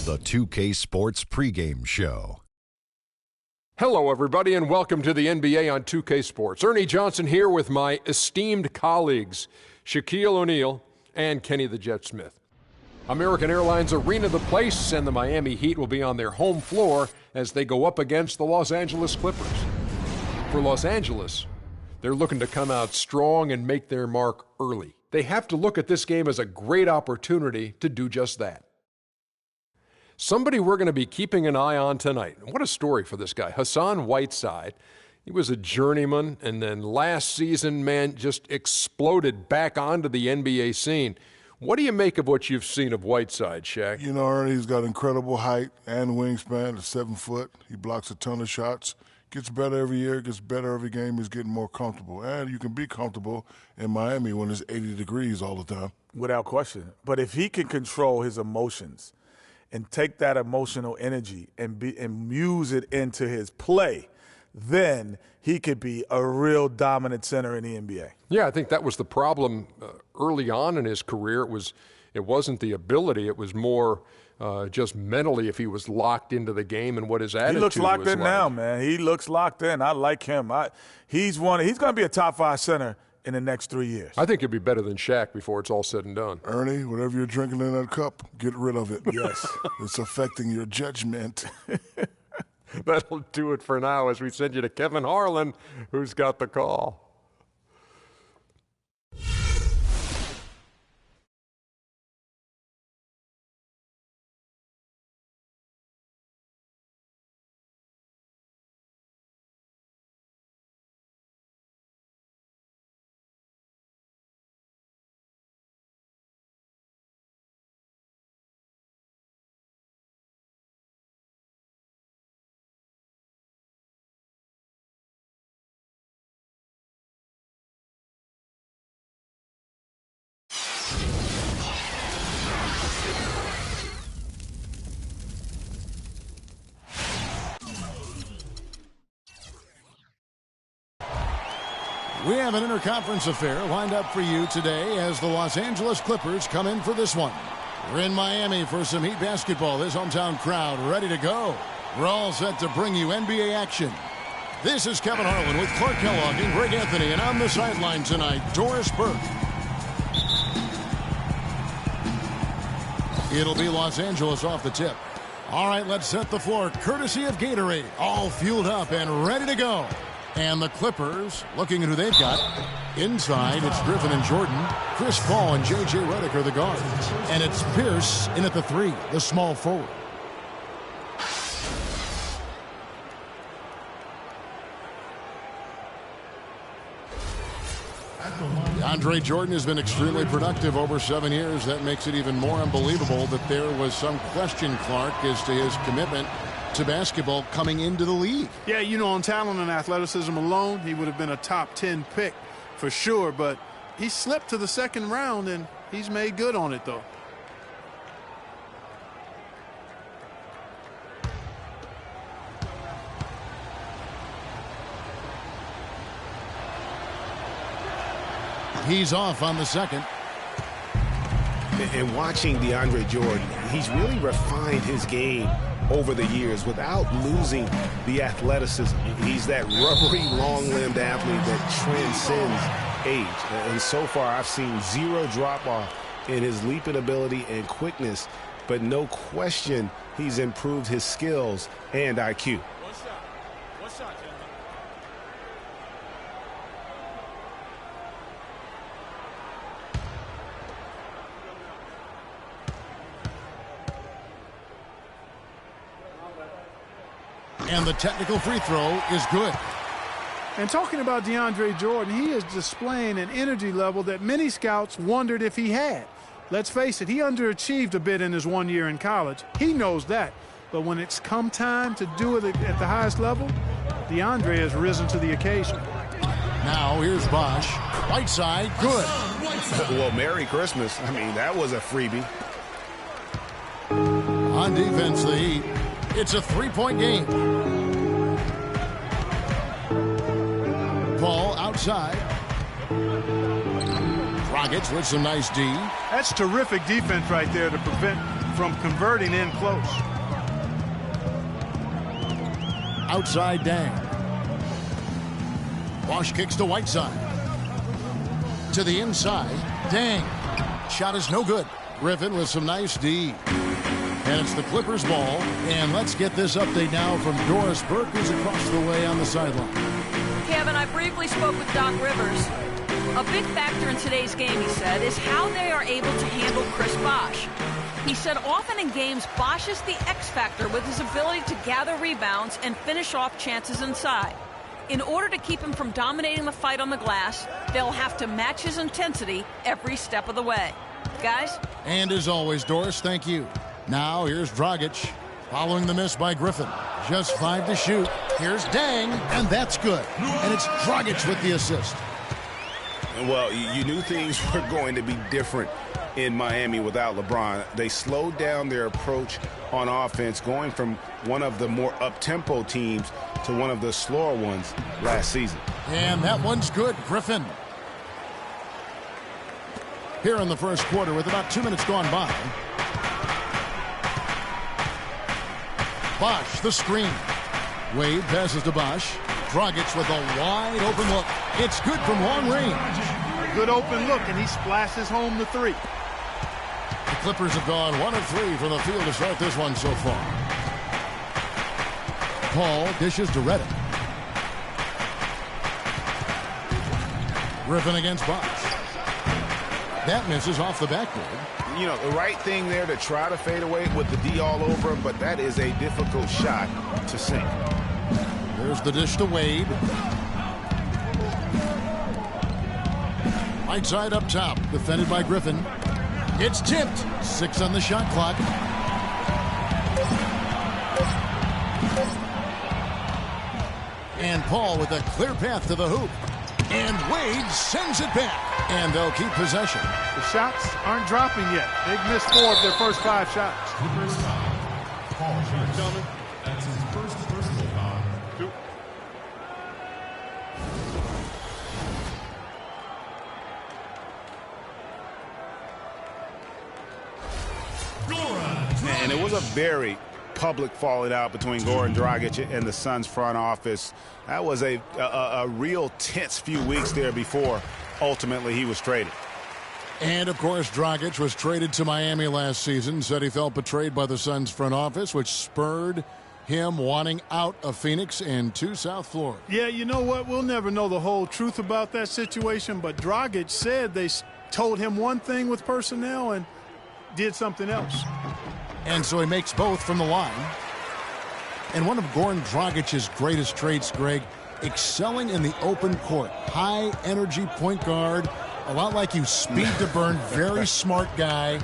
The 2K Sports pregame show. Hello, everybody, and welcome to the NBA on 2K Sports. Ernie Johnson here with my esteemed colleagues, Shaquille O'Neal and Kenny the Jet Smith. American Airlines Arena, the place, and the Miami Heat will be on their home floor as they go up against the Los Angeles Clippers. For Los Angeles, they're looking to come out strong and make their mark early. They have to look at this game as a great opportunity to do just that. Somebody we're going to be keeping an eye on tonight. What a story for this guy, Hassan Whiteside. He was a journeyman, and then last season, man, just exploded back onto the NBA scene. What do you make of what you've seen of Whiteside, Shaq? You know, Ernie, he's got incredible height and wingspan. At 7 foot, he blocks a ton of shots. Gets better every year, gets better every game. He's getting more comfortable. And you can be comfortable in Miami when it's 80 degrees all the time. Without question. But if he can control his emotions and take that emotional energy and use it into his play, then he could be a real dominant center in the NBA. Yeah, I think that was the problem early on in his career. It wasn't the ability. It was more just mentally if he was locked into the game and what his attitude was. He looks locked in now, man. He looks locked in. I like him. He's going to be a top 5 center in the next 3 years. I think he'll be better than Shaq before it's all said and done. Ernie, whatever you're drinking in that cup, get rid of it. Yes. It's affecting your judgment. That'll do it for now as we send you to Kevin Harlan, who's got the call. We have an interconference affair lined up for you today as the Los Angeles Clippers come in for this one. We're in Miami for some Heat basketball. This hometown crowd ready to go. We're all set to bring you NBA action. This is Kevin Harlan with Clark Kellogg and Greg Anthony, and on the sideline tonight, Doris Burke. It'll be Los Angeles off the tip. All right, let's set the floor courtesy of Gatorade. All fueled up and ready to go. And the Clippers, looking at who they've got. Inside, it's Griffin and Jordan. Chris Paul and J.J. Redick are the guards. And it's Pierce in at the 3, the small forward. DeAndre Jordan has been extremely productive over 7 years. That makes it even more unbelievable that there was some question, Clark, as to his commitment to basketball coming into the league. Yeah, you know, on talent and athleticism alone, he would have been a top 10 pick for sure, but he slipped to the second round, and he's made good on it, though. He's off on the second. And watching DeAndre Jordan, he's really refined his game over the years without losing the athleticism. He's that rubbery, long-limbed athlete that transcends age. And so far, I've seen 0 drop-off in his leaping ability and quickness, but no question he's improved his skills and IQ. One shot, gentlemen. And the technical free throw is good. And talking about DeAndre Jordan, he is displaying an energy level that many scouts wondered if he had. Let's face it, he underachieved a bit in his 1 year in college. He knows that. But when it's come time to do it at the highest level, DeAndre has risen to the occasion. Now here's Bosch. Right side, good. Well, Merry Christmas. I mean, that was a freebie. On defense, the Heat. It's a 3-point game. Paul outside. Rockets with some nice D. That's terrific defense right there to prevent from converting in close. Outside Dang. Bosch kicks to Whiteside. To the inside. Dang. Shot is no good. Griffin with some nice D. And it's the Clippers ball. And let's get this update now from Doris Burke, who's across the way on the sideline. Kevin, I briefly spoke with Doc Rivers. A big factor in today's game, he said, is how they are able to handle Chris Bosh. He said often in games, Bosh is the X factor with his ability to gather rebounds and finish off chances inside. In order to keep him from dominating the fight on the glass, they'll have to match his intensity every step of the way. Guys? And as always, Doris, thank you. Now here's Dragic, following the miss by Griffin. Just 5 to shoot. Here's Dang, and that's good. And it's Dragic with the assist. Well, you knew things were going to be different in Miami without LeBron. They slowed down their approach on offense, going from one of the more up-tempo teams to one of the slower ones last season. And that one's good, Griffin. Here in the first quarter with about 2 minutes gone by. Bosh, the screen. Wade passes to Bosh. Dragic with a wide open look. It's good from long range. A good open look, and he splashes home the three. The Clippers have gone 1 of 3 from the field to start this one so far. Paul dishes to Reddick. Griffin against Bosh. That misses off the backboard. You know, the right thing there to try to fade away with the D all over him, but that is a difficult shot to sink. There's the dish to Wade. Right side up top, defended by Griffin. It's tipped. 6 on the shot clock. And Paul with a clear path to the hoop. And Wade sends it back. And they'll keep possession. The shots aren't dropping yet. They've missed 4 of their first 5 shots. Gentlemen, that's his first personal foul. And it was a very public falling out between Goran Dragic and the Suns front office. That was a real tense few weeks there before ultimately he was traded. And, of course, Dragic was traded to Miami last season, said he felt betrayed by the Suns front office, which spurred him wanting out of Phoenix and to South Florida. Yeah, you know what? We'll never know the whole truth about that situation, but Dragic said they told him one thing with personnel and did something else. And so he makes both from the line. And one of Goran Dragic's greatest traits, Greg, excelling in the open court. High energy point guard, a lot like you, speed to burn, very smart guy,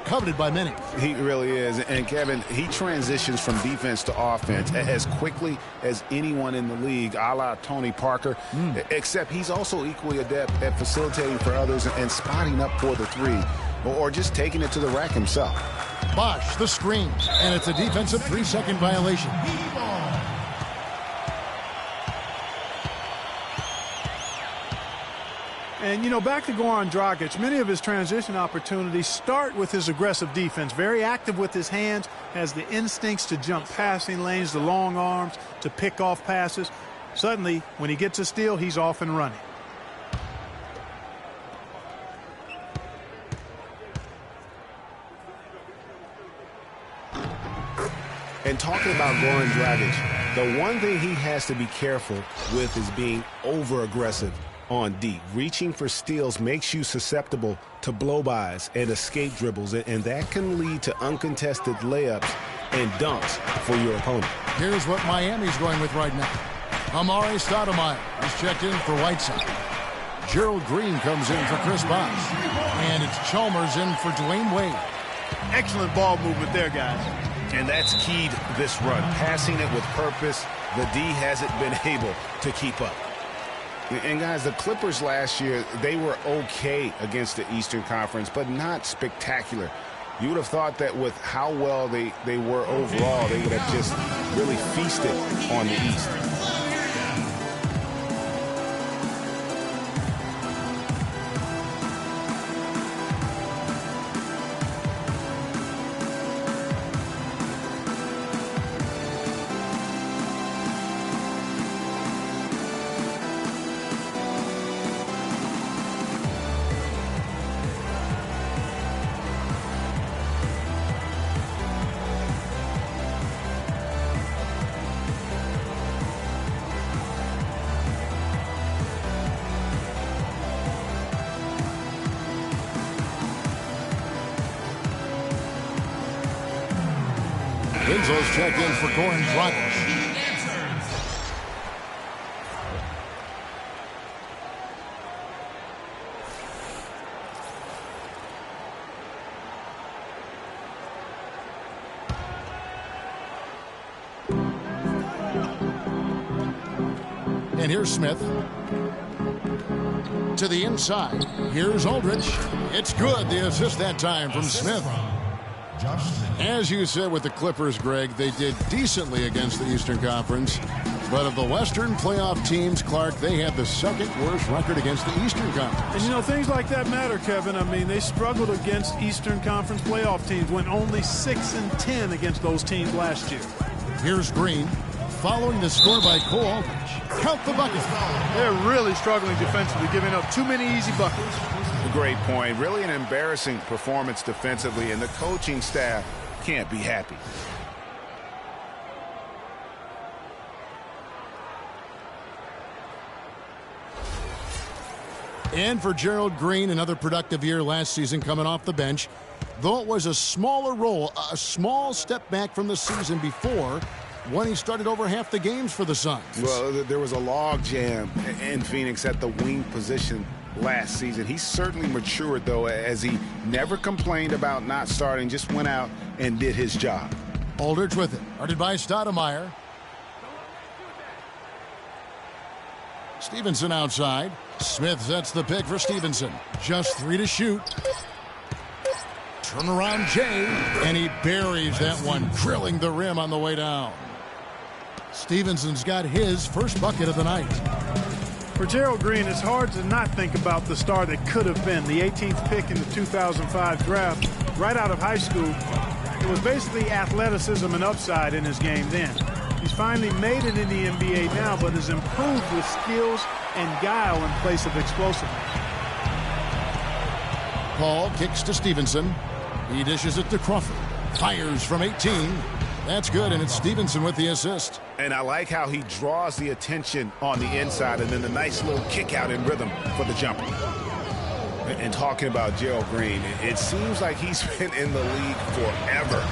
coveted by many. He really is. And Kevin, he transitions from defense to offense as quickly as anyone in the league, a la Tony Parker, except he's also equally adept at facilitating for others and spotting up for the three, or just taking it to the rack himself. Bosh, the screen, and it's a defensive 3-second violation. And, you know, back to Goran Dragic, many of his transition opportunities start with his aggressive defense. Very active with his hands, has the instincts to jump passing lanes, the long arms, to pick off passes. Suddenly, when he gets a steal, he's off and running. And talking about Goran Dragic, the one thing he has to be careful with is being over-aggressive on D. Reaching for steals makes you susceptible to blow-bys and escape dribbles, and that can lead to uncontested layups and dunks for your opponent. Here's what Miami's going with right now. Amari Stoudemire is checked in for Whiteside. Gerald Green comes in for Chris Bosh. And it's Chalmers in for Dwayne Wade. Excellent ball movement there, guys. And that's keyed this run. Passing it with purpose, the D hasn't been able to keep up. And, guys, the Clippers last year, they were okay against the Eastern Conference, but not spectacular. You would have thought that with how well they were overall, they would have just really feasted on the East. Winslow's checked in for Goran Dragic. And here's Smith. To the inside. Here's Aldridge. It's good. The assist that time from Smith. As you said with the Clippers, Greg, they did decently against the Eastern Conference. But of the Western playoff teams, Clark, they had the second worst record against the Eastern Conference. And, you know, things like that matter, Kevin. I mean, they struggled against Eastern Conference playoff teams, went only 6-10 against those teams last year. Here's Green. Following the score by Cole Aldridge. Count the buckets. They're really struggling defensively, giving up too many easy buckets. A great point. Really an embarrassing performance defensively, and the coaching staff can't be happy. And for Gerald Green, another productive year last season coming off the bench. Though it was a smaller role, a small step back from the season before, when he started over half the games for the Suns. Well, there was a log jam in Phoenix at the wing position last season. He certainly matured, though, as he never complained about not starting, just went out and did his job. Aldridge with it. Guarded by Stoudemire. Stevenson outside. Smith sets the pick for Stevenson. Just 3 to shoot. Turnaround Jay, and he buries that one, drilling the rim on the way down. Stevenson's got his first bucket of the night. For Gerald Green, it's hard to not think about the star that could have been the 18th pick in the 2005 draft. Right out of high school, it was basically athleticism and upside in his game then. He's finally made it in the NBA now, but has improved with skills and guile in place of explosiveness. Paul kicks to Stevenson. He dishes it to Crawford. Fires from 18. That's good, and it's Stevenson with the assist. And I like how he draws the attention on the inside, and then the nice little kick out in rhythm for the jumper. And talking about Gerald Green, it seems like he's been in the league forever.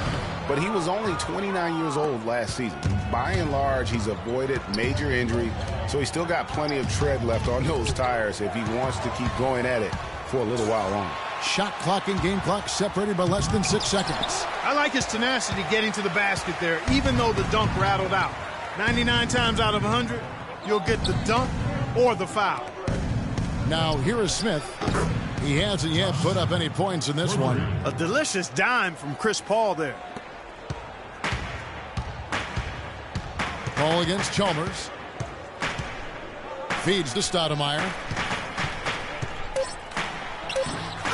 But he was only 29 years old last season. By and large, he's avoided major injury, so he's still got plenty of tread left on those tires if he wants to keep going at it for a little while longer. Shot clock and game clock separated by less than 6 seconds. I like his tenacity getting to the basket there, even though the dunk rattled out. 99 times out of 100, you'll get the dunk or the foul. Now, here is Smith. He hasn't yet put up any points in this one. A delicious dime from Chris Paul there. Paul against Chalmers. Feeds to Stoudemire.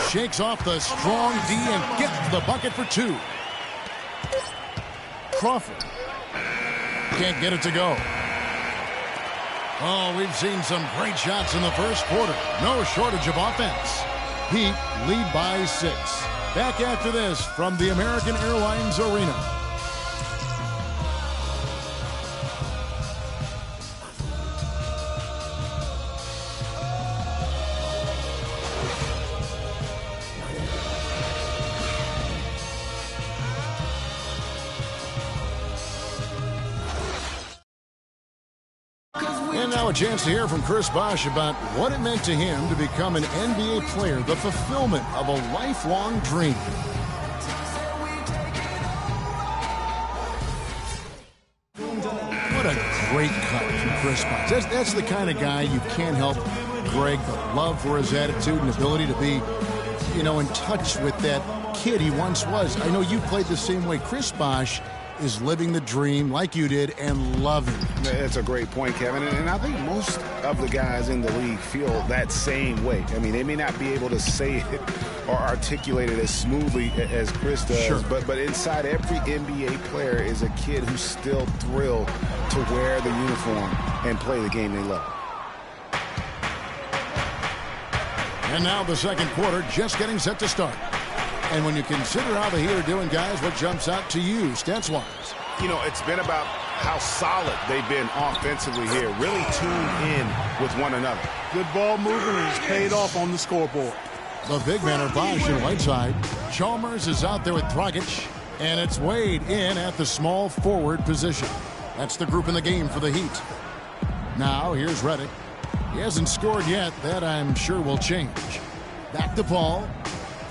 Shakes off the strong D and gets the bucket for 2. Crawford can't get it to go. Oh, we've seen some great shots in the first quarter. No shortage of offense. Heat lead by 6. Back after this from the American Airlines Arena. And now a chance to hear from Chris Bosh about what it meant to him to become an NBA player, the fulfillment of a lifelong dream. What a great cut from Chris Bosh. That's the kind of guy you can't help, Greg, but love for his attitude and ability to be, you know, in touch with that kid he once was. I know you played the same way. Chris Bosh is living the dream like you did and loving it. That's a great point, Kevin. And I think most of the guys in the league feel that same way. I mean, they may not be able to say it or articulate it as smoothly as Chris does, sure. but inside every NBA player is a kid who's still thrilled to wear the uniform and play the game they love. And now the second quarter just getting set to start. And when you consider how the Heat are doing, guys, what jumps out to you, stats-wise? You know, it's been about how solid they've been offensively here, really tuned in with one another. Good ball movement, and it's paid off on the scoreboard. The big men are Bosh and Whiteside. Chalmers is out there with Dragic. And it's Wade in at the small forward position. That's the group in the game for the Heat. Now here's Redick. He hasn't scored yet. That I'm sure will change. Back to Paul.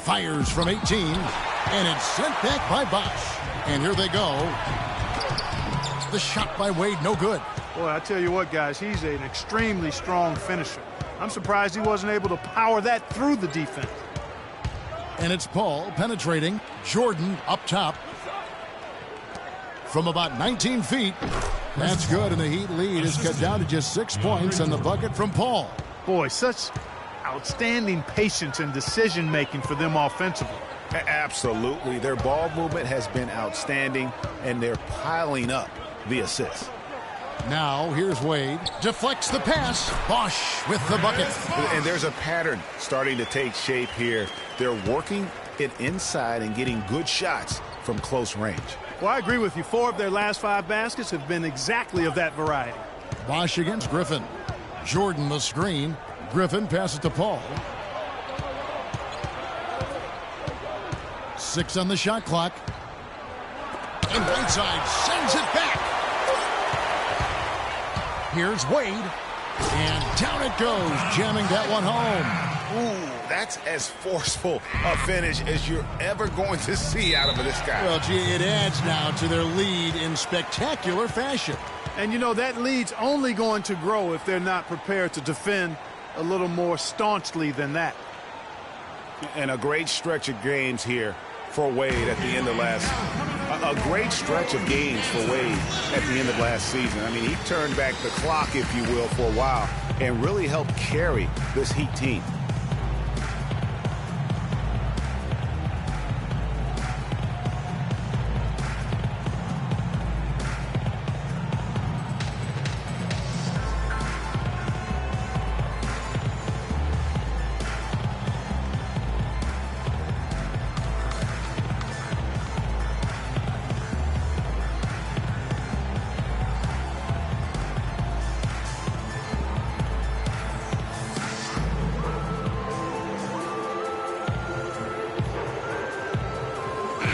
Fires from 18. And it's sent back by Bosch. And here they go. The shot by Wade, no good. Boy, I tell you what, guys, he's an extremely strong finisher. I'm surprised he wasn't able to power that through the defense. And it's Paul penetrating. Jordan up top. From about 19 feet. That's good, and the Heat lead is cut down to just 6 points on the bucket from Paul. Boy, such outstanding patience and decision-making for them offensively. Absolutely. Their ball movement has been outstanding, and they're piling up the assists. Now, here's Wade. Deflects the pass. Bosch with the bucket. And there's a pattern starting to take shape here. They're working it inside and getting good shots from close range. Well, I agree with you. 4 of their last 5 baskets have been exactly of that variety. Bosch against Griffin. Jordan the screen. Griffin passes to Paul. 6 on the shot clock. And Whiteside sends it back. Here's Wade. And down it goes, jamming that one home. Ooh, that's as forceful a finish as you're ever going to see out of this guy. Well, gee, it adds now to their lead in spectacular fashion. And, you know, that lead's only going to grow if they're not prepared to defend a little more staunchly than that. And a great stretch of games here for Wade at the end of a great stretch of games for Wade at the end of last season. I mean, he turned back the clock, if you will, for a while and really helped carry this Heat team.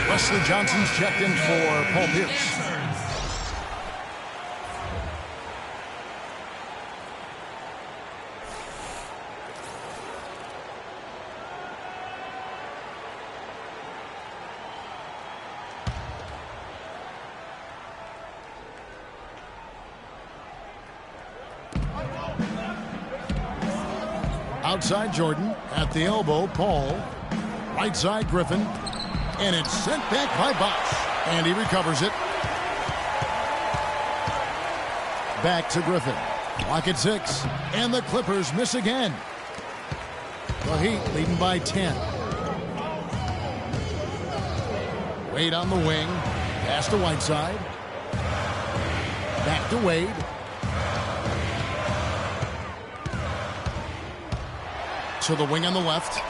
Wesley Johnson's checked in for Paul Pierce. Outside Jordan, at the elbow, Paul. Right side Griffin. And it's sent back by Bosch. And he recovers it. Back to Griffin. Clock at 6. And the Clippers miss again. The Heat leading by 10. Wade on the wing. Pass to Whiteside. Back to Wade. To the wing on the left.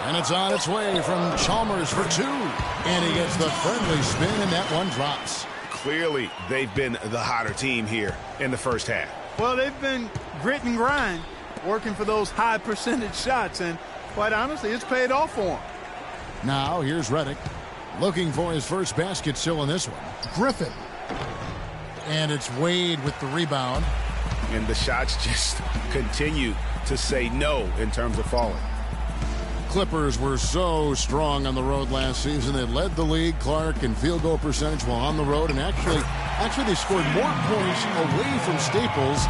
And it's on its way from Chalmers for 2. And he gets the friendly spin, and that one drops. Clearly, they've been the hotter team here in the first half. Well, they've been grit and grind, working for those high percentage shots, and quite honestly, it's paid off for them. Now, here's Redick, looking for his first basket still in this one. Griffin. And it's Wade with the rebound. And the shots just continue to say no in terms of falling. Clippers were so strong on the road last season. They led the league, Clark, in field goal percentage while on the road. And actually they scored more points away from Staples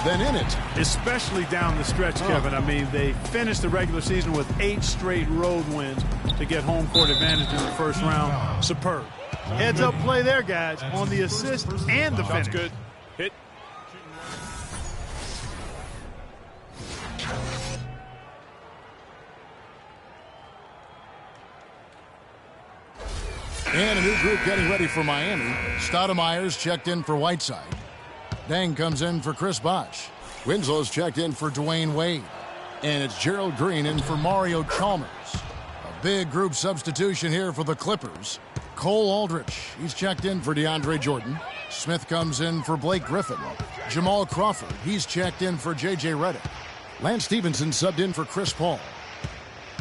than in it. Especially down the stretch, Kevin. I mean, they finished the regular season with 8 straight road wins to get home court advantage in the first round. Superb. Heads up play there, guys, on the assist and the finish. Good. Hit. And a new group getting ready for Miami. Stoudemire's checked in for Whiteside. Dang comes in for Chris Bosh. Winslow's checked in for Dwayne Wade. And it's Gerald Green in for Mario Chalmers. A big group substitution here for the Clippers. Cole Aldrich, he's checked in for DeAndre Jordan. Smith comes in for Blake Griffin. Jamal Crawford, he's checked in for J.J. Redick. Lance Stevenson subbed in for Chris Paul.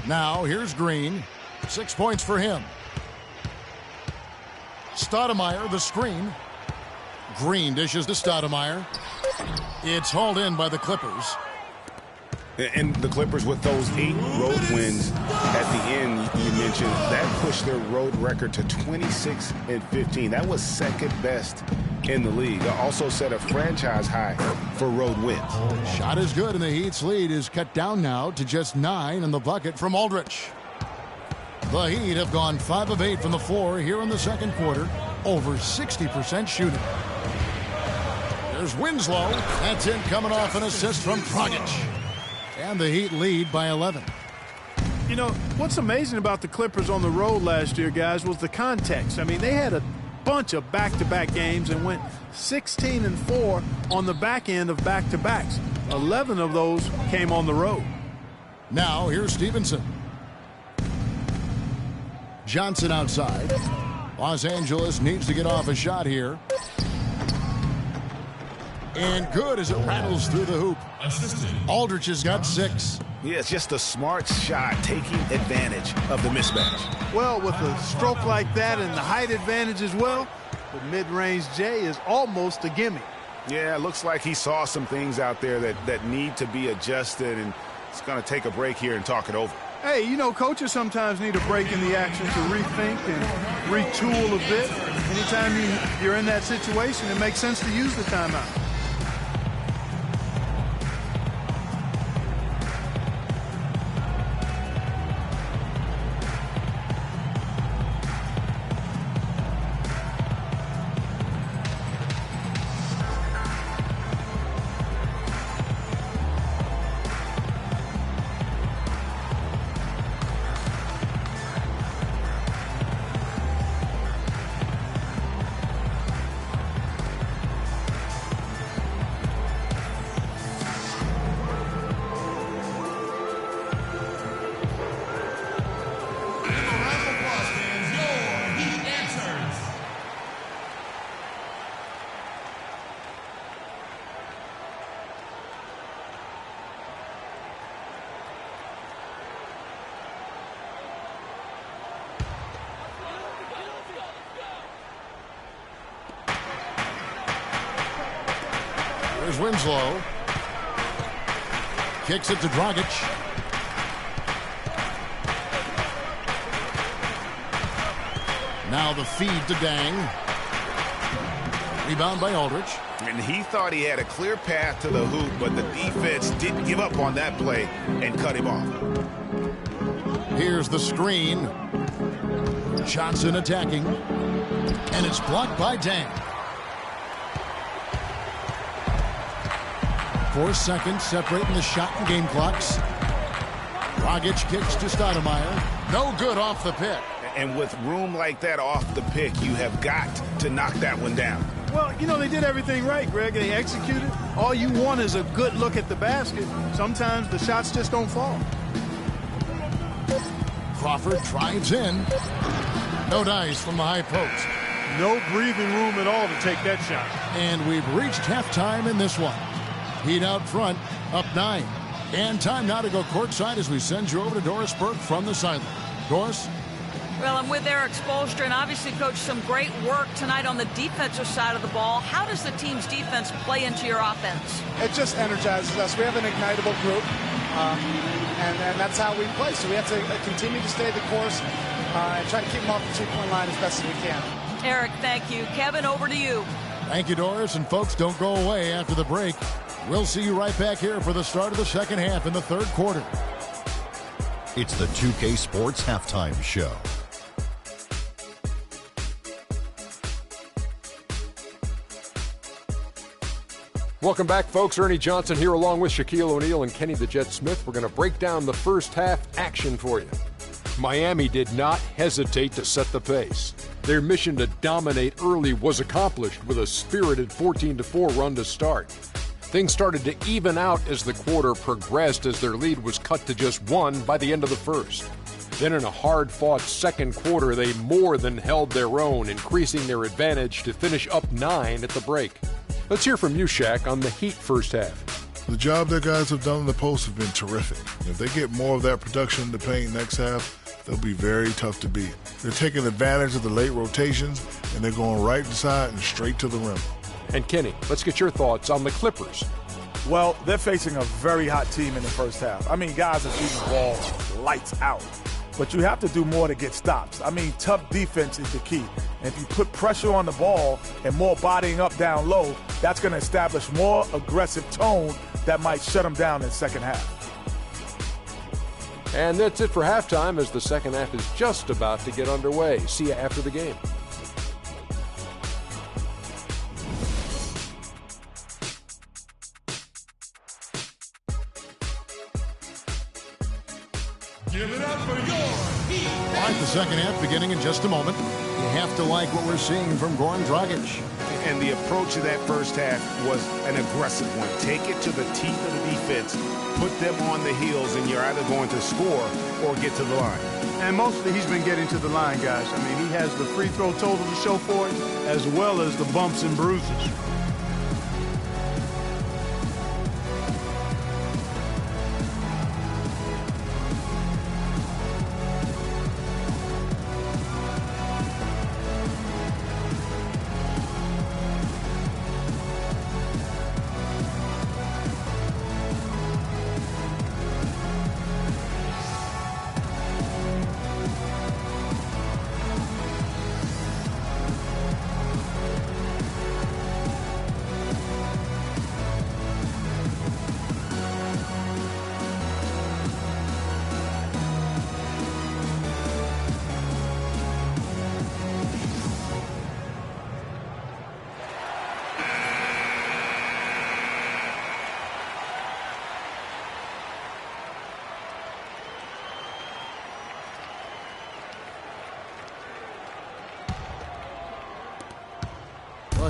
Now here's Green. 6 points for him. Stoudemire, the screen. Green dishes to Stoudemire. It's hauled in by the Clippers. And the Clippers, with those 8 road wins at the end, you mentioned, that pushed their road record to 26-15. That was second best in the league. It also set a franchise high for road wins. Shot is good, and the Heat's lead is cut down now to just 9 in the bucket from Aldridge. The Heat have gone 5 of 8 from the floor here in the second quarter, over 60% shooting. There's Winslow. That's in, coming off an assist from Dragic. And the Heat lead by 11. You know, what's amazing about the Clippers on the road last year, guys, was the context. I mean, they had a bunch of back-to-back games and went 16-4 on the back end of back-to-backs. 11 of those came on the road. Now, here's Stevenson. Johnson outside. Los Angeles needs to get off a shot here. And good as it rattles through the hoop. Aldridge has got 6. Yeah, it's just a smart shot, taking advantage of the mismatch. Well, with a stroke like that and the height advantage as well, the mid-range J is almost a gimme. Yeah, it looks like he saw some things out there that need to be adjusted, and it's going to take a break here and talk it over. Hey, you know, coaches sometimes need a break in the action to rethink and retool a bit. Anytime you're in that situation, it makes sense to use the timeout. There's Winslow. Kicks it to Dragic. Now the feed to Dang. Rebound by Aldridge. And he thought he had a clear path to the hoop, but the defense didn't give up on that play and cut him off. Here's the screen. Johnson attacking. And it's blocked by Dang. 4 seconds separating the shot and game clocks. Dragic kicks to Stoudemire. No good off the pick. And with room like that off the pick, you have got to knock that one down. Well, you know, they did everything right, Greg. They executed. All you want is a good look at the basket. Sometimes the shots just don't fall. Crawford drives in. No dice from the high post. No breathing room at all to take that shot. And we've reached halftime in this one. Heat out front, up 9. And time now to go courtside as we send you over to Doris Burke from the sideline. Doris? Well, I'm with Eric Spoelstra, and obviously, Coach, some great work tonight on the defensive side of the ball. How does the team's defense play into your offense? It just energizes us. We have an ignitable group, and that's how we play. So we have to continue to stay the course and try to keep them off the 2-point line as best as we can. Eric, thank you. Kevin, over to you. Thank you, Doris. And folks, don't go away after the break. We'll see you right back here for the start of the second half in the third quarter. It's the 2K Sports Halftime Show. Welcome back, folks. Ernie Johnson here along with Shaquille O'Neal and Kenny the Jet Smith. We're going to break down the first half action for you. Miami did not hesitate to set the pace. Their mission to dominate early was accomplished with a spirited 14-4 run to start. Things started to even out as the quarter progressed as their lead was cut to just 1 by the end of the first. Then in a hard-fought second quarter, they more than held their own, increasing their advantage to finish up 9 at the break. Let's hear from you, Shaq, on the Heat first half. The job that guys have done in the post have been terrific. If they get more of that production in the paint next half, they'll be very tough to beat. They're taking advantage of the late rotations, and they're going right inside and straight to the rim. And Kenny, let's get your thoughts on the Clippers. Well, they're facing a very hot team in the first half. I mean, guys are shooting the ball lights out. But you have to do more to get stops. I mean, tough defense is the key. And if you put pressure on the ball and more bodying up down low, that's going to establish more aggressive tone that might shut them down in the second half. And that's it for halftime, as the second half is just about to get underway. See you after the game. Give it up for your Heat. All right, the second half beginning in just a moment. You have to like what we're seeing from Goran Dragic. And the approach of that first half was an aggressive one. Take it to the teeth of the defense, put them on the heels, and you're either going to score or get to the line. And mostly he's been getting to the line, guys. I mean, he has the free throw total to show for it, as well as the bumps and bruises.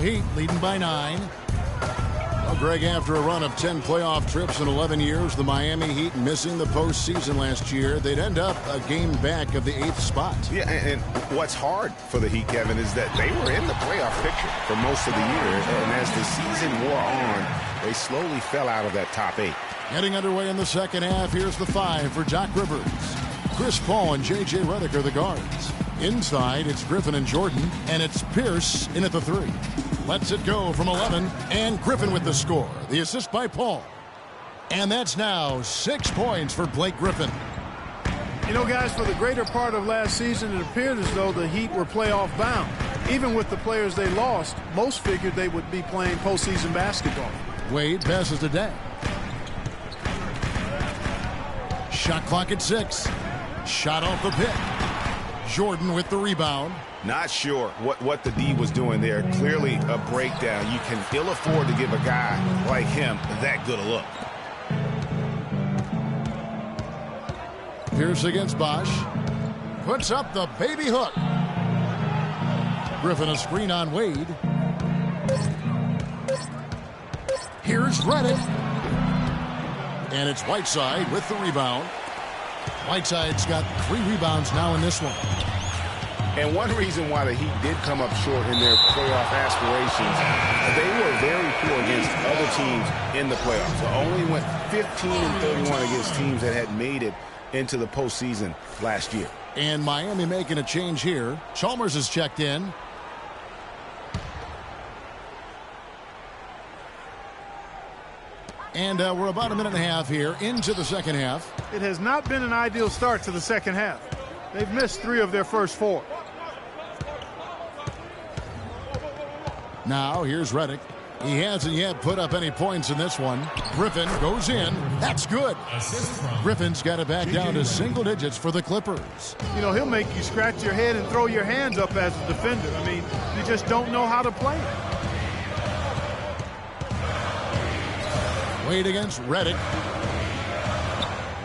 Heat leading by 9. Well, Greg, after a run of 10 playoff trips in 11 years, the Miami Heat missing the postseason last year, they'd end up a game back of the 8th spot. Yeah, and what's hard for the Heat, Kevin, is that they were in the playoff picture for most of the year, and as the season wore on, they slowly fell out of that top 8. Getting underway in the second half, here's the 5 for Doc Rivers. Chris Paul and J.J. Redick are the guards. Inside, it's Griffin and Jordan, and it's Pierce in at the 3. Lets it go from 11, and Griffin with the score. The assist by Paul. And that's now 6 points for Blake Griffin. You know, guys, for the greater part of last season, it appeared as though the Heat were playoff bound. Even with the players they lost, most figured they would be playing postseason basketball. Wade passes to Deng. Shot clock at 6. Shot off the pick. Jordan with the rebound. Not sure what the D was doing there. Clearly a breakdown. You can ill afford to give a guy like him that good a look. Pierce against Bosch. Puts up the baby hook. Griffin a screen on Wade. Here's Redick. And it's Whiteside with the rebound. Whiteside's got 3 rebounds now in this one. And one reason why the Heat did come up short in their playoff aspirations, they were very poor against other teams in the playoffs. So only went 15-31 against teams that had made it into the postseason last year. And Miami making a change here. Chalmers has checked in. And we're about a minute and a half here into the second half. It has not been an ideal start to the second half. They've missed 3 of their first 4. Now here's Redick. He hasn't yet put up any points in this one. Griffin goes in. That's good. Griffin's got it back down to single digits for the Clippers. You know, he'll make you scratch your head and throw your hands up as a defender. I mean, you just don't know how to play it. Wade against Redick.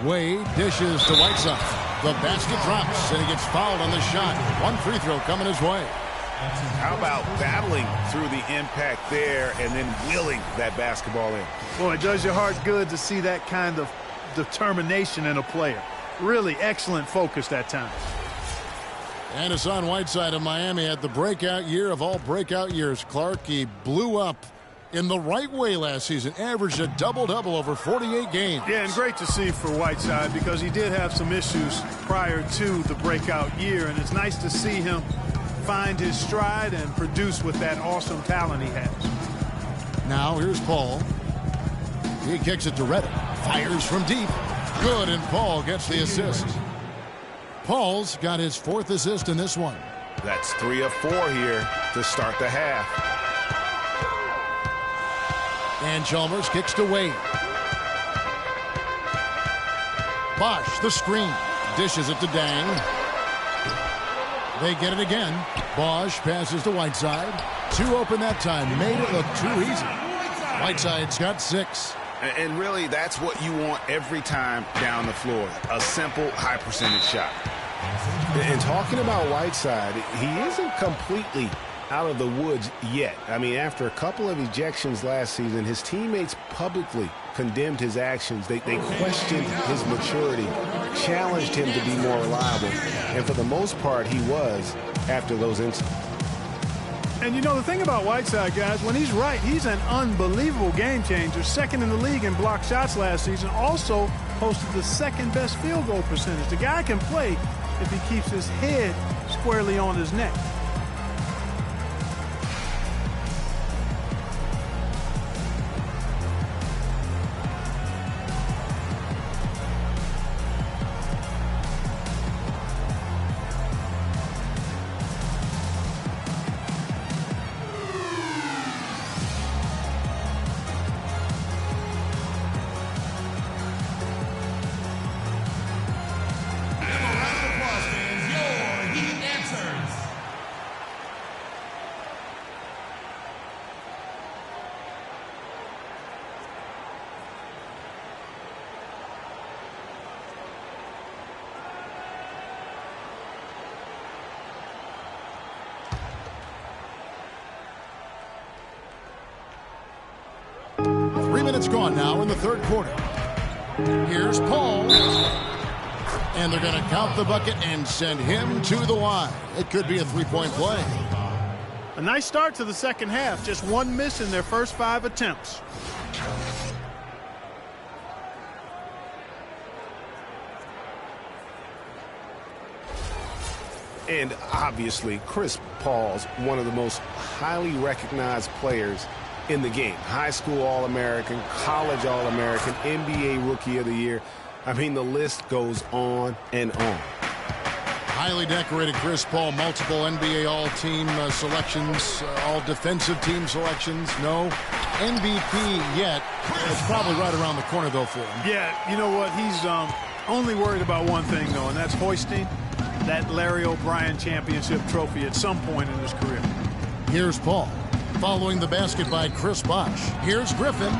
Wade dishes to Whiteside. The basket drops, and he gets fouled on the shot. 1 free throw coming his way. How about battling through the impact there and then willing that basketball in? Boy, it does your heart good to see that kind of determination in a player. Really excellent focus that time. And Hassan Whiteside of Miami had the breakout year of all breakout years. Clark, he blew up in the right way last season. Averaged a double-double over 48 games. Yeah, and great to see for Whiteside because he did have some issues prior to the breakout year, and it's nice to see him find his stride and produce with that awesome talent he has. Now here's Paul. He kicks it to Reddick. Fires from deep. Good, and Paul gets the assist. Paul's got his 4th assist in this one. That's 3 of 4 here to start the half. And Chalmers kicks to Wade. Bosch, the screen. Dishes it to Dang. They get it again. Bosch passes to Whiteside. 2 open that time. Made it look too easy. Whiteside's got 6. And really, that's what you want every time down the floor. A simple, high-percentage shot. And talking about Whiteside, he isn't completely out of the woods yet. I mean, after a couple of ejections last season, his teammates publicly condemned his actions. They questioned his maturity, challenged him to be more reliable. And for the most part, he was after those incidents. And you know, the thing about Whiteside, guys, when he's right, he's an unbelievable game changer. 2nd in the league in blocked shots last season. Also posted the 2nd best field goal percentage. The guy can play if he keeps his head squarely on his neck. Minutes gone now in the 3rd quarter. Here's Paul. And they're going to count the bucket and send him to the line. It could be a 3-point play. A nice start to the 2nd half. Just 1 miss in their first 5 attempts. And obviously, Chris Paul's one of the most highly recognized players in the game. High school All-American, college All-American, NBA Rookie of the Year. I mean, the list goes on and on. Highly decorated Chris Paul, multiple NBA All-Team selections, All-Defensive Team selections. No MVP yet. It's probably right around the corner, though, for him. Yeah, you know what? He's only worried about one thing, though, and that's hoisting that Larry O'Brien championship trophy at some point in his career. Here's Paul. Following the basket by Chris Bosch. Here's Griffin.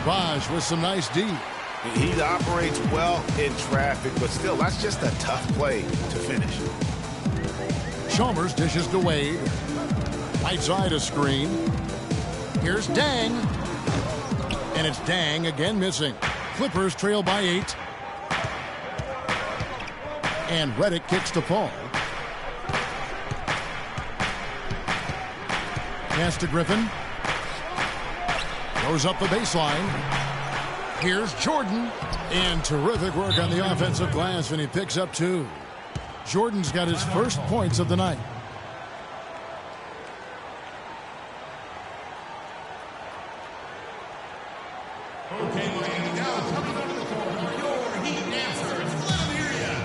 Bosch with some nice D. He operates well in traffic, but still, that's just a tough play to finish. Chalmers dishes to Wade. Right side a screen. Here's Dang. And it's Dang again missing. Clippers trail by 8. And Reddick kicks to Paul. Pass to Griffin. Goes up the baseline. Here's Jordan. And terrific work on the offensive glass, and he picks up 2. Jordan's got his first points of the night. Okay, Miami, now coming out of the corner, your Heat answers. Let them hear ya.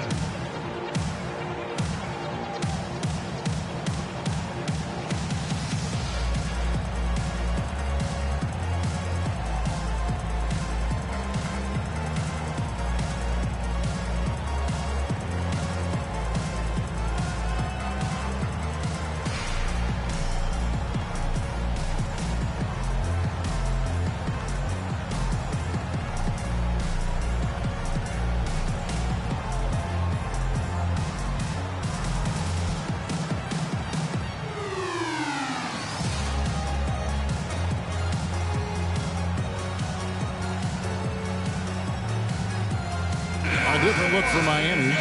Different look for Miami.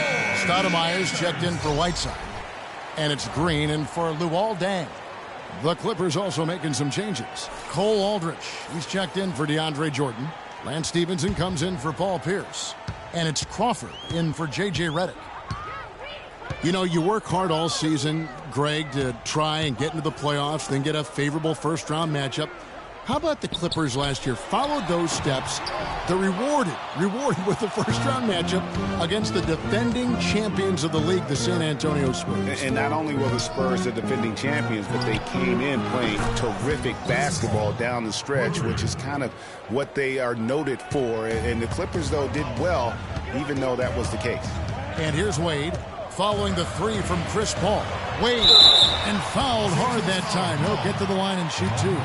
Stoudemire's checked in for Whiteside. And it's Green in for Luol Deng. The Clippers also making some changes. Cole Aldrich, he's checked in for DeAndre Jordan. Lance Stevenson comes in for Paul Pierce. And it's Crawford in for J.J. Redick. You know, you work hard all season, Greg, to try and get into the playoffs, then get a favorable first-round matchup. How about the Clippers last year? Followed those steps. They're rewarded with the first-round matchup against the defending champions of the league, the San Antonio Spurs. And not only were the Spurs the defending champions, but they came in playing terrific basketball down the stretch, which is kind of what they are noted for. And the Clippers, though, did well, even though that was the case. And here's Wade following the three from Chris Paul. Wade, and fouled hard that time. He'll get to the line and shoot two.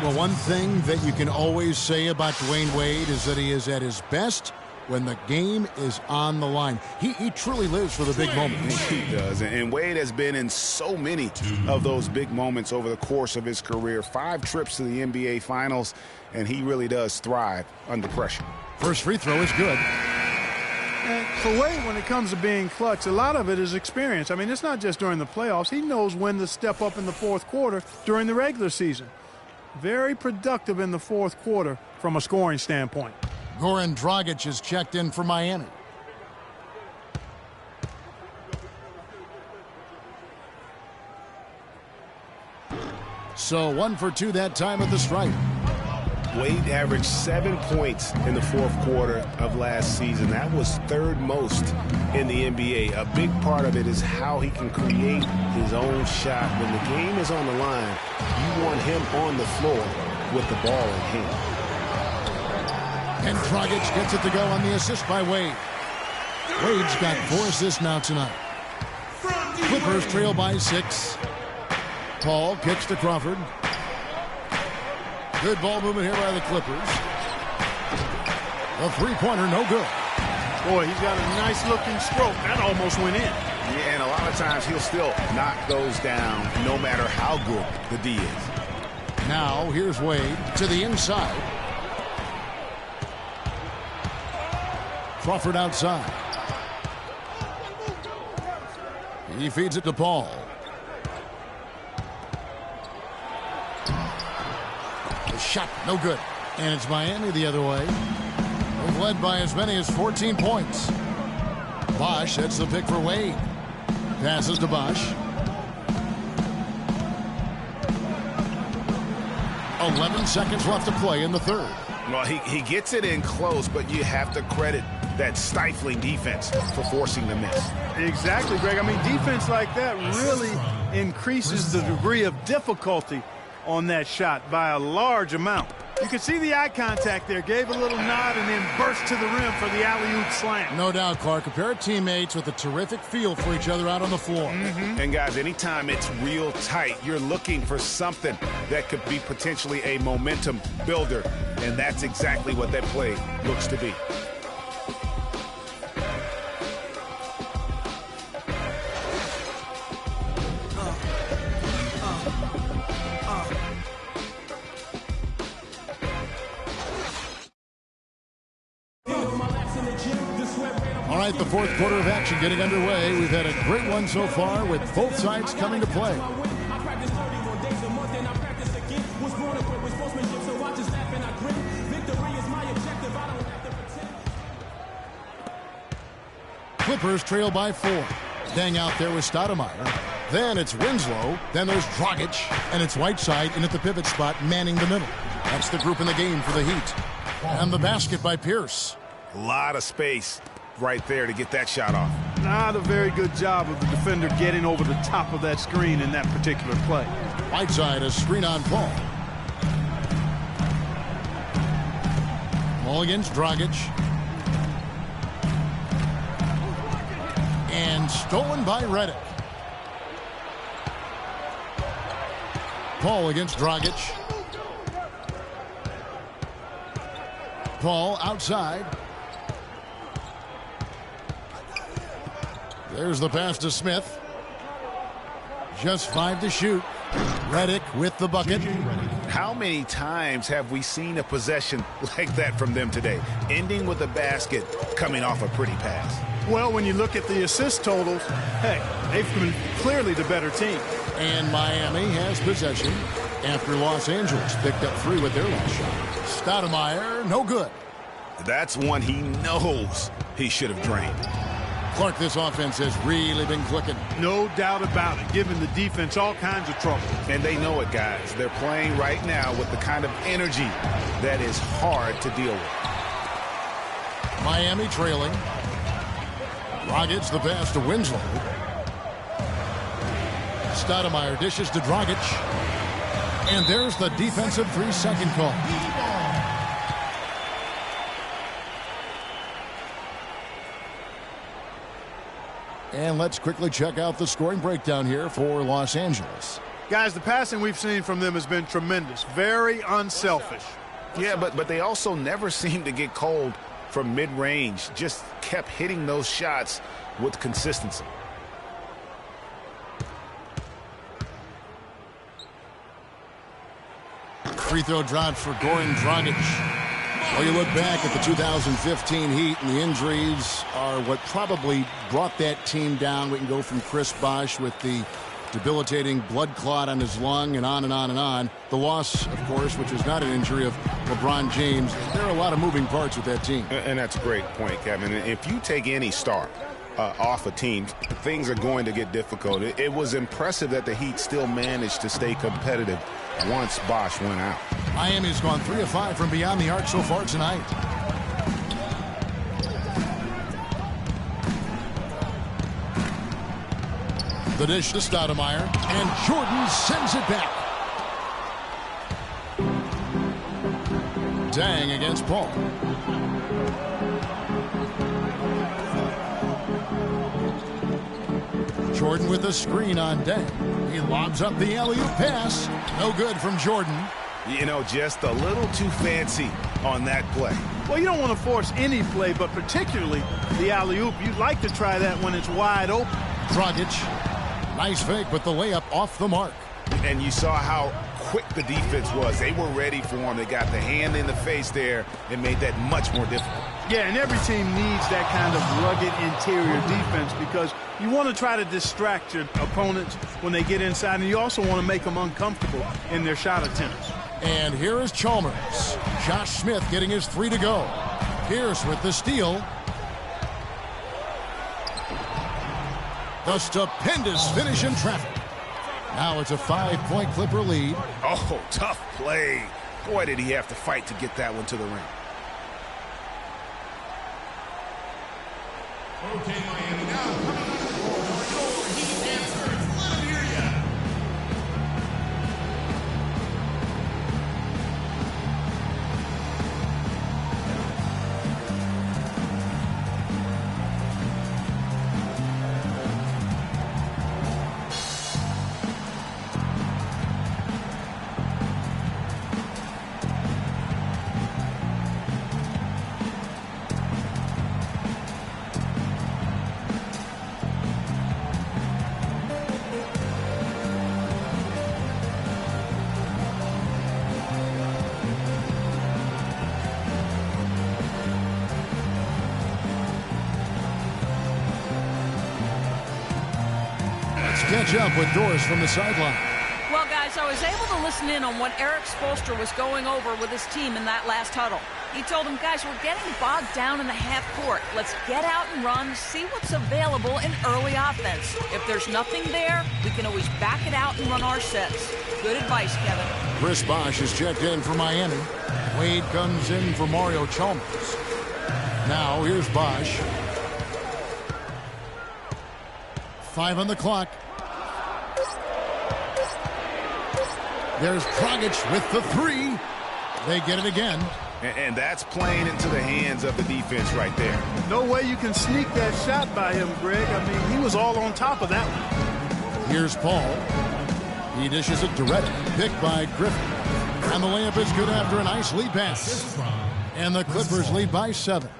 Well, one thing that you can always say about Dwayne Wade is that he is at his best when the game is on the line. He truly lives for the big moments. He does, and Wade has been in so many of those big moments over the course of his career. 5 trips to the NBA Finals, and he really does thrive under pressure. First free throw is good. And for Wade, when it comes to being clutch, a lot of it is experience. I mean, it's not just during the playoffs. He knows when to step up in the fourth quarter during the regular season. Very productive in the fourth quarter from a scoring standpoint. Goran Dragic is checked in for Miami. So 1 for 2 that time at the stripe. Wade averaged 7 points in the fourth quarter of last season. That was 3rd most in the NBA. A big part of it is how he can create his own shot. When the game is on the line, you want him on the floor with the ball in hand. And Dragic gets it to go on the assist by Wade. Wade's got 4 assists now tonight. Clippers trail by 6. Paul kicks to Crawford. Good ball movement here by the Clippers. A three-pointer, no good. Boy, he's got a nice-looking stroke. That almost went in. Yeah, and a lot of times he'll still knock those down no matter how good the D is. Now, here's Wade to the inside. Crawford outside. He feeds it to Paul. Shot, no good. And it's Miami the other way. They've led by as many as 14 points. Bosh sets the pick for Wade. Passes to Bosh. 11 seconds left to play in the third. Well, he gets it in close, but you have to credit that stifling defense for forcing the miss. Exactly, Greg. I mean, defense like that really increases the degree of difficulty on that shot by a large amount. You can see the eye contact there. Gave a little nod and then burst to the rim for the alley-oop slam. No doubt, Clark. A pair of teammates with a terrific feel for each other out on the floor. And, guys, anytime it's real tight, you're looking for something that could be potentially a momentum builder, and that's exactly what that play looks to be. All right, the fourth quarter of action getting underway. We've had a great one so far with both sides coming to play. Clippers trail by 4. Staying out there with Stoudemire. Then it's Winslow. Then there's Dragic. And it's Whiteside in at the pivot spot, manning the middle. That's the group in the game for the Heat. And the basket by Pierce. A lot of space right there to get that shot off. Not a very good job of the defender getting over the top of that screen in that particular play. Whiteside, a screen on Paul. Paul against Dragic. And stolen by Redick. Paul against Dragic. Paul outside. There's the pass to Smith. Just 5 to shoot. Redick with the bucket. How many times have we seen a possession like that from them today, ending with a basket coming off a pretty pass? Well, when you look at the assist totals, hey, they've been clearly the better team. And Miami has possession after Los Angeles picked up 3 with their last shot. Stoudemire, no good. That's one he knows he should have drained. Clark, this offense has really been clicking. No doubt about it, giving the defense all kinds of trouble. And they know it, guys. They're playing right now with the kind of energy that is hard to deal with. Miami trailing. Dragic the pass to Winslow. Stoudemire dishes to Dragic. And there's the defensive 3-second call. And let's quickly check out the scoring breakdown here for Los Angeles. Guys, the passing we've seen from them has been tremendous. Very unselfish. Yeah, but they also never seem to get cold from mid-range. Just kept hitting those shots with consistency. Free throw dropped for Goran Dragic. Well, you look back at the 2015 Heat, and the injuries are what probably brought that team down. We can go from Chris Bosh with the debilitating blood clot on his lung and on and on and on. The loss, of course, which was not an injury, of LeBron James. There are a lot of moving parts with that team. And that's a great point, Kevin. If you take any star off a team, things are going to get difficult. It was impressive that the Heat still managed to stay competitive once Bosh went out. Miami's gone 3 of 5 from beyond the arc so far tonight. The dish to Stoudemire, and Jordan sends it back. Dang against Paul. Jordan with a screen on Dang. He lobs up the alley-oop pass. No good from Jordan. You know, just a little too fancy on that play. Well, you don't want to force any play, but particularly the alley-oop. You'd like to try that when it's wide open. Dragic. Nice fake, but the layup off the mark. And you saw how quick the defense was. They were ready for him. They got the hand in the face there and made that much more difficult. Yeah, and every team needs that kind of rugged interior defense because you want to try to distract your opponents when they get inside, and you also want to make them uncomfortable in their shot attempts. And here is Chalmers. Josh Smith getting his 3 to go. Pierce with the steal. The stupendous finish in traffic. Now it's a 5-point Clipper lead. Oh, tough play. Boy, did he have to fight to get that one to the ring. Okay, Miami, now coming on the court are your Heat answers. Let them hear ya. Catch up with Doris from the sideline. Well, guys, I was able to listen in on what Eric Spoelstra was going over with his team in that last huddle. He told them, guys, we're getting bogged down in the half court. Let's get out and run, see what's available in early offense. If there's nothing there, we can always back it out and run our sets. Good advice, Kevin. Chris Bosh is checked in for Miami. Wade comes in for Mario Chalmers. Now here's Bosh. 5 on the clock. There's Dragic with the 3. They get it again. And that's playing into the hands of the defense right there. No way you can sneak that shot by him, Greg. I mean, he was all on top of that one. Here's Paul. He dishes it to Reddick. Picked by Griffin. And the layup is good after a nice lead pass. And the Clippers lead by 7.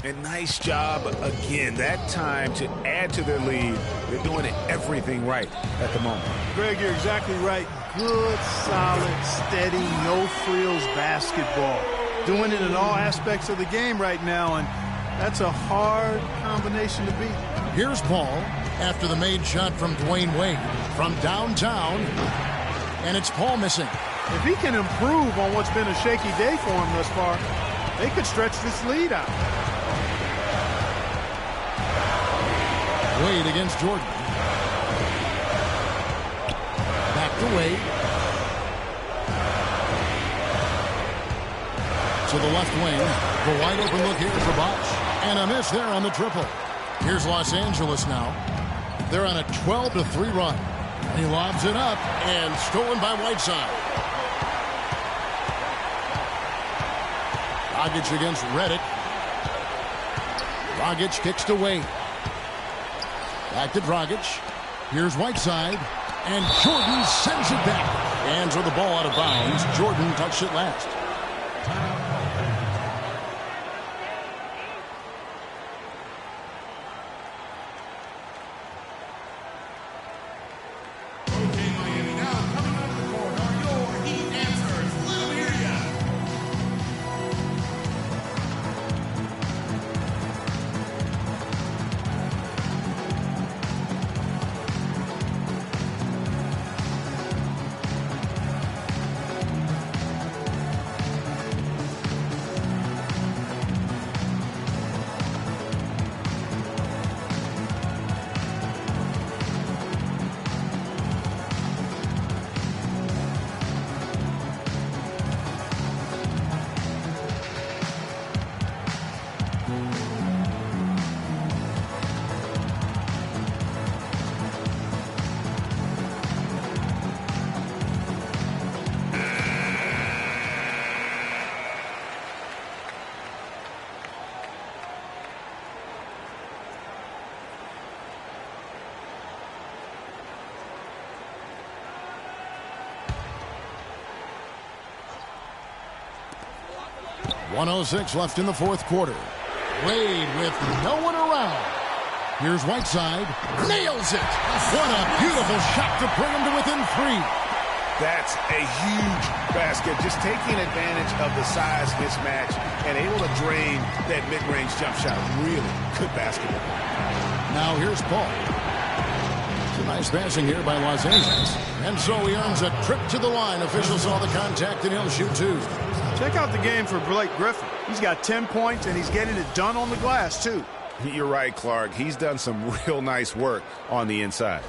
And nice job again that time to add to their lead. They're doing everything right at the moment. Greg, you're exactly right. good, solid, steady, no-frills basketball. Doing it in all aspects of the game right now, and that's a hard combination to beat. Here's Paul after the made shot from Dwayne Wade from downtown, and it's Paul missing. If he can improve on what's been a shaky day for him thus far, they could stretch this lead out. Wade against Jordan. Back to Wade. To the left wing. The wide open look here for Bosh. And a miss there on the triple. Here's Los Angeles now. They're on a 12-3 run. He lobs it up and stolen by Whiteside. Dragic against Redick. Dragic kicks to Wade. Back to Dragic. Here's Whiteside. And Jordan sends it back. Hands are the ball out of bounds. Jordan touched it last. .106 left in the fourth quarter. Wade with no one around. Here's Whiteside. Nails it. What a beautiful shot to bring him to within 3. That's a huge basket. Just taking advantage of the size mismatch and able to drain that mid-range jump shot. Really good basketball. Now here's Paul. Some nice passing here by Los Angeles. And so he earns a trip to the line. Officials saw the contact and he'll shoot 2. Check out the game for Blake Griffin. He's got 10 points, and he's getting it done on the glass, too. You're right, Clark. He's done some real nice work on the inside.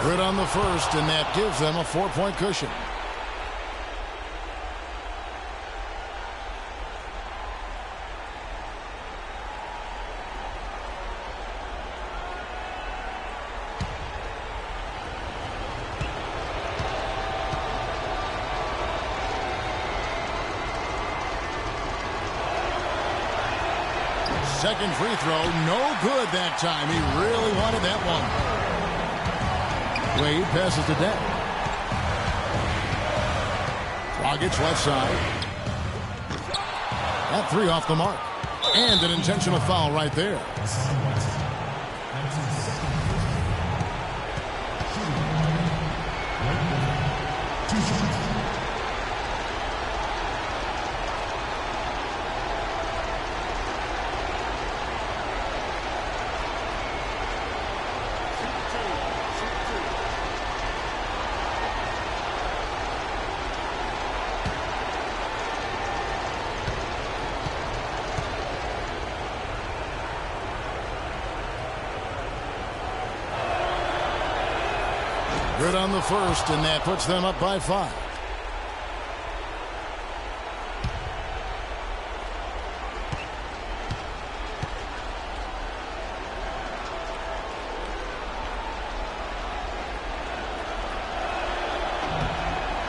Good on the first, and that gives them a 4-point cushion. Second free throw, no good that time. He really wanted that one. Wade passes to Dent. Dragic left side. That 3 off the mark. And an intentional foul right there. Good on the first, and that puts them up by 5.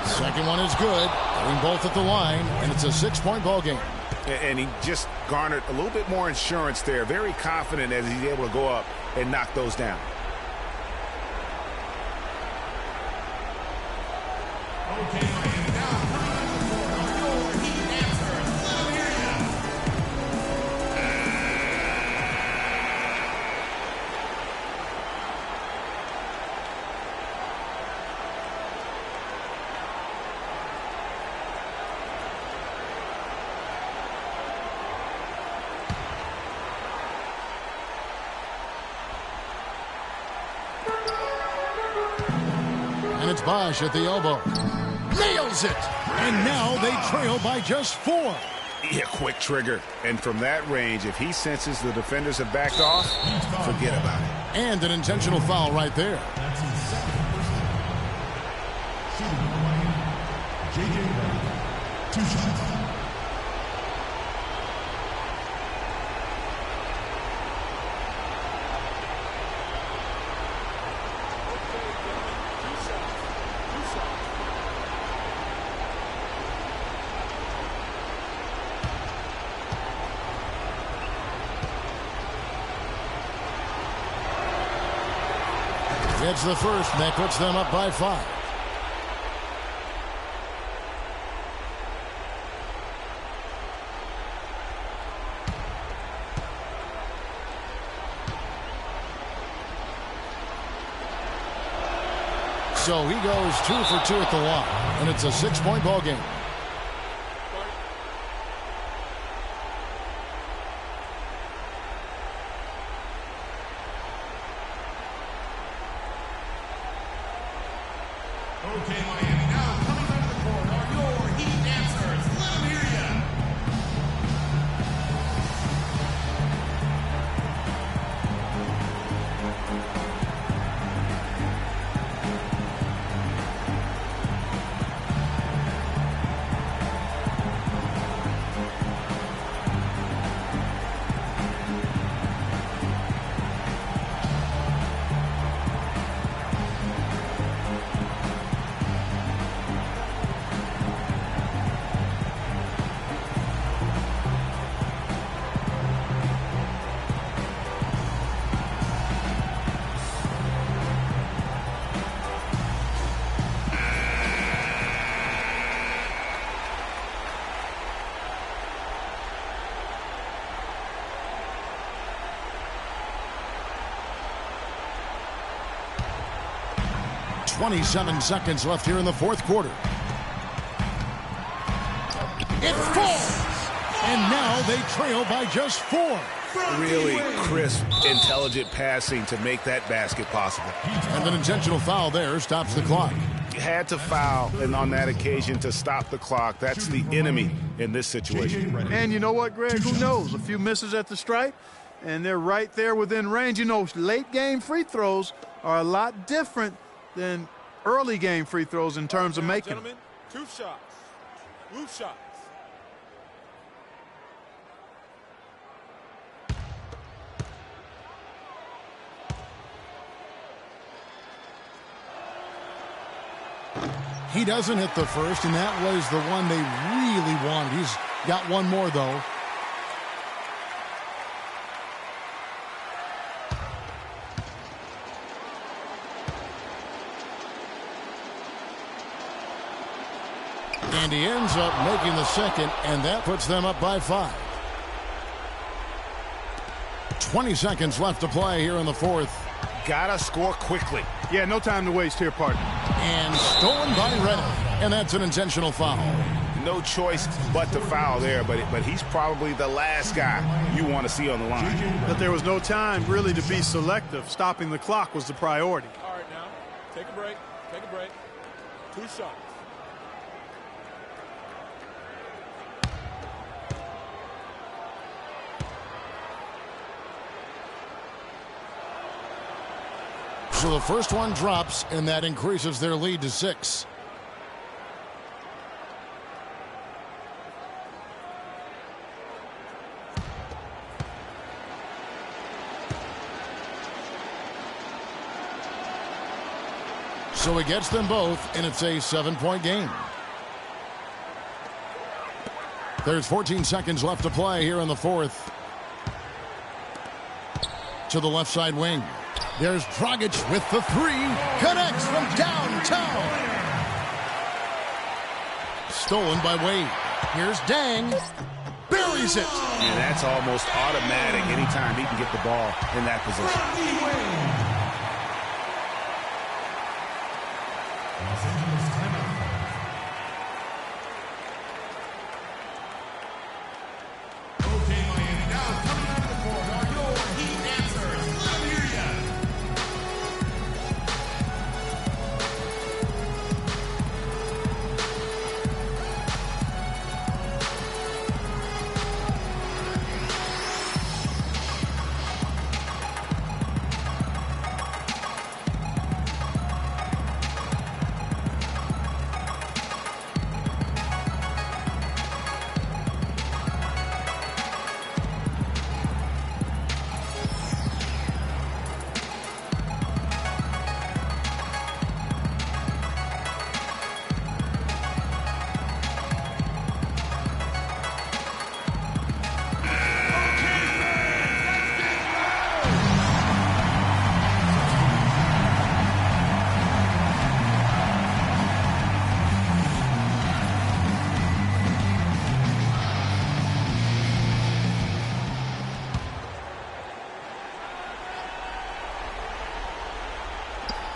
Second one is good. Getting both at the line, and it's a 6-point ball game. And he just garnered a little bit more insurance there. Very confident as he's able to go up and knock those down. Okay, Miami now coming on the court And it's Bosch at the elbow. Nails it! And now they trail by just 4. Yeah, quick trigger. And from that range, if he senses the defenders have backed off, forget about it. And an intentional foul right there. That's his second personal. Shooting for Miami, J.J. Redick, 2 shots. It's the first, and that puts them up by 5. So he goes 2 for 2 at the line, and it's a 6-point ball game. Okay, Miami, now coming onto the court are your Heat dancers. Let them hear ya. .27 seconds left here in the fourth quarter. It falls! And now they trail by just 4. Really crisp, intelligent passing to make that basket possible. And an intentional foul there stops the clock. Had to foul, and on that occasion to stop the clock. That's the enemy in this situation. And you know what, Greg? Who knows? A few misses at the stripe, and they're right there within range. You know, late game free throws are a lot different than early game free throws in terms of making them. 2 shots. Loose shots. He doesn't hit the first, and that was the one they really wanted. He's got one more, though. And he ends up making the second, and that puts them up by 5. 20 seconds left to play here in the fourth. Gotta score quickly. Yeah, no time to waste here, partner. And stolen by Redick, and that's an intentional foul. No choice but to foul there, but he's probably the last guy you want to see on the line. But there was no time really to be selective. Stopping the clock was the priority. All right, now, take a break. Take a break. 2 shots. So the first one drops, and that increases their lead to 6. So he gets them both, and it's a 7-point game. There's 14 seconds left to play here in the fourth. To the left side wing. There's Dragic with the 3. Connects from downtown. Stolen by Wade. Here's Dang. Buries it. And that's almost automatic anytime he can get the ball in that position. Los Angeles timeout. Okay, Miami, now coming onto the court are your Heat dancers. Let them hear ya.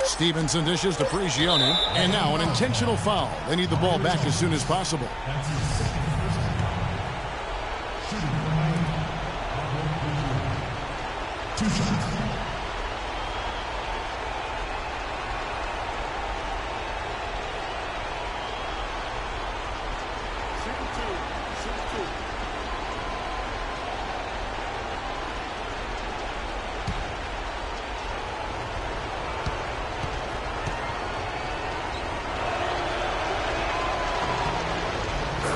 Stevenson dishes to Prigioni. And now an intentional foul. They need the ball back as soon as possible. That's his second personal. Shooting for Miami, Pablo Prigioni. 2 shots.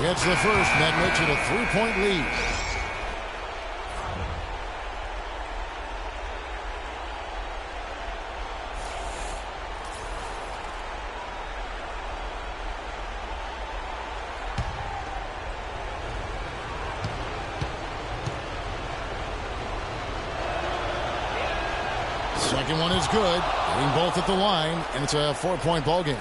Gets the first, and that makes it a 3-point lead. Second one is good. Hitting both at the line, and it's a 4-point ball game.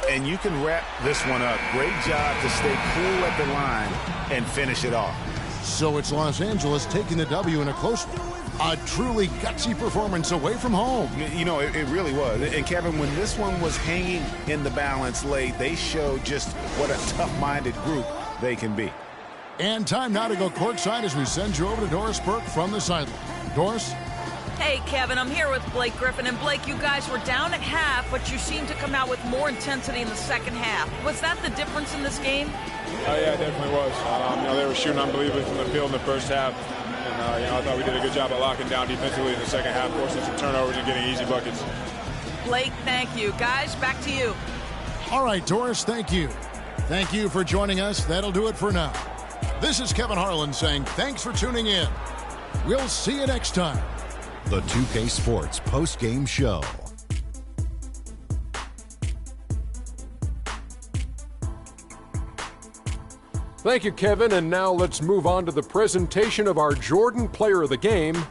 And you can wrap this one up. Great job to stay cool at the line and finish it off. So it's Los Angeles taking the W in a close one. A truly gutsy performance away from home. You know, it really was. And Kevin, when this one was hanging in the balance late, they showed just what a tough-minded group they can be. And time now to go courtside as we send you over to Doris Burke from the sideline. Doris? Hey, Kevin, I'm here with Blake Griffin. And Blake, you guys were down at half, but you seemed to come out with more intensity in the second half. Was that the difference in this game? Oh, yeah, it definitely was. They were shooting unbelievably from the field in the first half. And, I thought we did a good job of locking down defensively in the second half, forcing some turnovers and getting easy buckets. Blake, thank you. Guys, back to you. All right, Doris, thank you. Thank you for joining us. That'll do it for now. This is Kevin Harlan saying thanks for tuning in. We'll see you next time. The 2K Sports post-game show. Thank you, Kevin. And now let's move on to the presentation of our Jordan Player of the Game,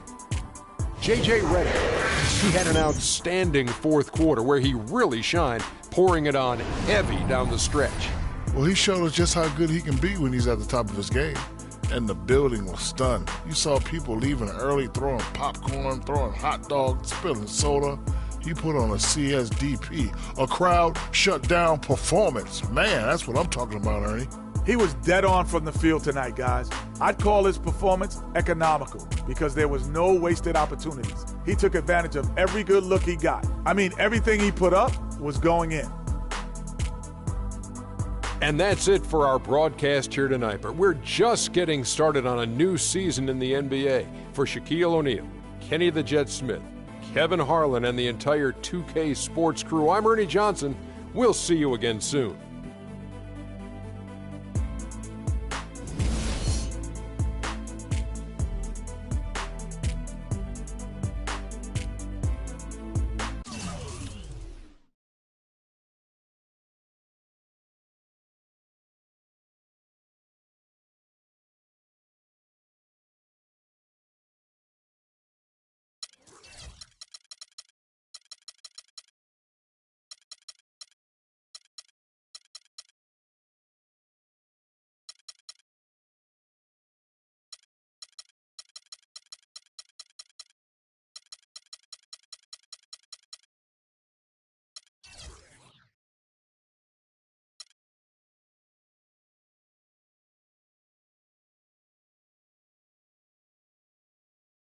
J.J. Redick. He had an outstanding fourth quarter where he really shined, pouring it on heavy down the stretch. Well, he showed us just how good he can be when he's at the top of his game. And the building was stunned. You saw people leaving early, throwing popcorn, throwing hot dogs, spilling soda. He put on a CSDP, a crowd shut down performance. Man, that's what I'm talking about, Ernie. He was dead on from the field tonight, guys. I'd call his performance economical because there was no wasted opportunities. He took advantage of every good look he got. I mean, everything he put up was going in. And that's it for our broadcast here tonight. But we're just getting started on a new season in the NBA. For Shaquille O'Neal, Kenny the Jet Smith, Kevin Harlan, and the entire 2K Sports crew, I'm Ernie Johnson. We'll see you again soon.